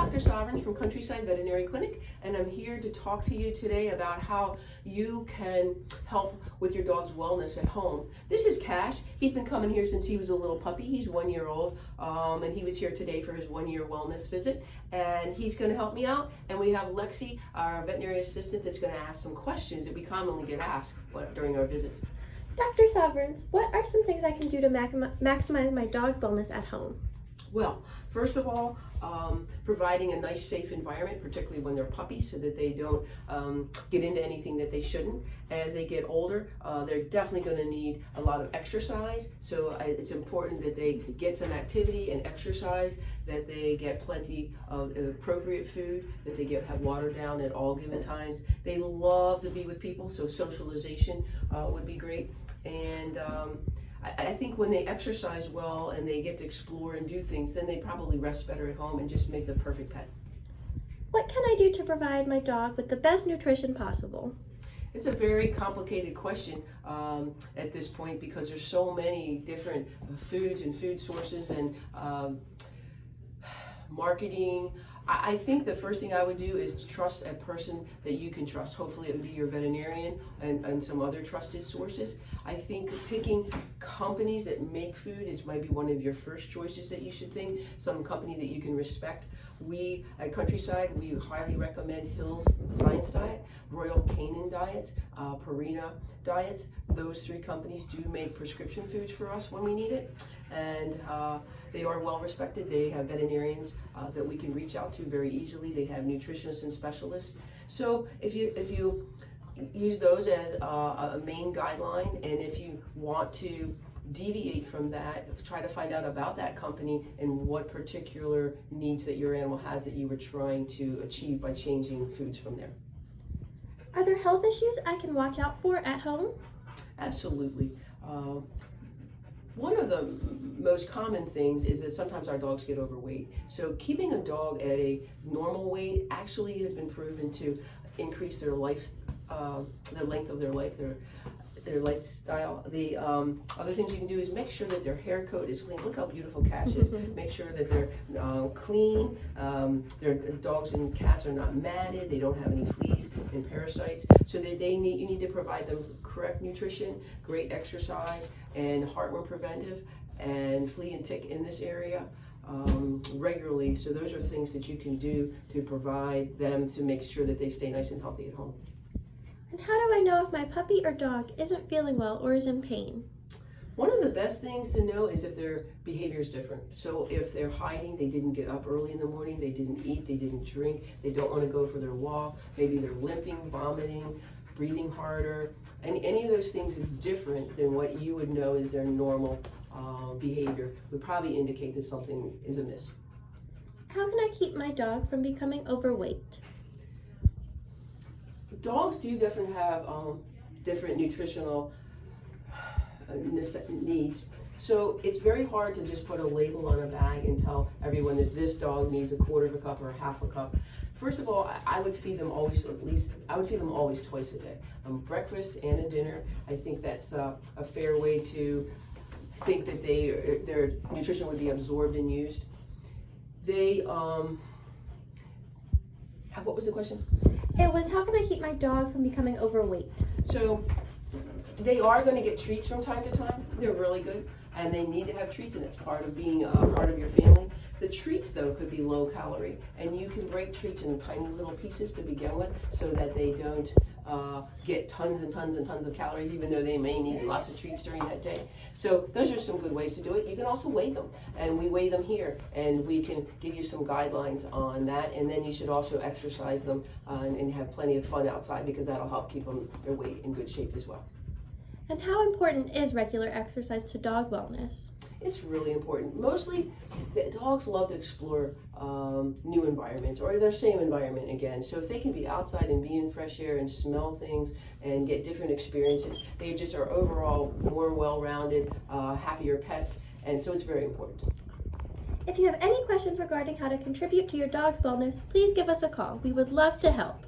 Dr. Sovereigns from Countryside Veterinary Clinic, and I'm here to talk to you today about how you can help with your dog's wellness at home. This is Cash. He's been coming here since he was a little puppy. He's 1 year old, and he was here today for his 1 year wellness visit, and he's going to help me out. And we have Lexi, our veterinary assistant, that's going to ask some questions that we commonly get asked during our visits. Dr. Sovereigns, what are some things I can do to maximize my dog's wellness at home? Well, first of all, providing a nice, safe environment, particularly when they're puppies, so that they don't get into anything that they shouldn't. As they get older, they're definitely going to need a lot of exercise, so it's important that they get some activity and exercise, that they get plenty of appropriate food, that they have water down at all given times. They love to be with people, so socialization would be great. And I think when they exercise well and they get to explore and do things, then they probably rest better at home and just make the perfect pet. What can I do to provide my dog with the best nutrition possible? It's a very complicated question at this point, because there's so many different foods and food sources and marketing. I think the first thing I would do is trust a person that you can trust. Hopefully it would be your veterinarian and some other trusted sources. I think picking companies that make food might be one of your first choices that you should think. Some company that you can respect. We at Countryside, we highly recommend Hill's Science Diet, Royal Canin Diets, Purina Diets. Those three companies do make prescription foods for us when we need it, and they are well respected. They have veterinarians that we can reach out to very easily. They have nutritionists and specialists. So if you use those as a main guideline, and if you want to deviate from that, try to find out about that company and what particular needs that your animal has that you were trying to achieve by changing foods from there. Are there health issues I can watch out for at home? Absolutely. One of the most common things is that sometimes our dogs get overweight. So keeping a dog at a normal weight actually has been proven to increase their length of their life, their lifestyle. The other things you can do is make sure that their hair coat is clean. Look how beautiful Cash is. Make sure that they're clean. Their dogs and cats are not matted. They don't have any fleas and parasites. So that you need to provide them correct nutrition, great exercise, and heartworm preventive and flea and tick in this area regularly. So those are things that you can do to provide them to make sure that they stay nice and healthy at home. And how do I know if my puppy or dog isn't feeling well or is in pain? One of the best things to know is if their behavior is different. So if they're hiding, they didn't get up early in the morning, they didn't eat, they didn't drink, they don't want to go for their walk, maybe they're limping, vomiting, breathing harder, and any of those things is different than what you would know is their normal behavior, would probably indicate that something is amiss. How can I keep my dog from becoming overweight? Dogs do definitely have different nutritional needs. So it's very hard to just put a label on a bag and tell everyone that this dog needs a quarter of a cup or half a cup. First of all, I would feed them always twice a day. Breakfast and a dinner. I think that's a fair way to think that their nutrition would be absorbed and used. What was the question? It was, how can I keep my dog from becoming overweight? So they are going to get treats from time to time. They're really good, and they need to have treats, and it's part of being a part of your family. The treats, though, could be low calorie, and you can break treats in tiny little pieces to begin with so that they don't get tons and tons and tons of calories, even though they may need lots of treats during that day. So those are some good ways to do it. You can also weigh them, and we weigh them here, and we can give you some guidelines on that. And then you should also exercise them and have plenty of fun outside, because that'll help keep their weight in good shape as well. And how important is regular exercise to dog wellness? It's really important. Mostly, the dogs love to explore new environments, or their same environment again. So if they can be outside and be in fresh air and smell things and get different experiences, they just are overall more well-rounded, happier pets, and so it's very important. If you have any questions regarding how to contribute to your dog's wellness, please give us a call. We would love to help.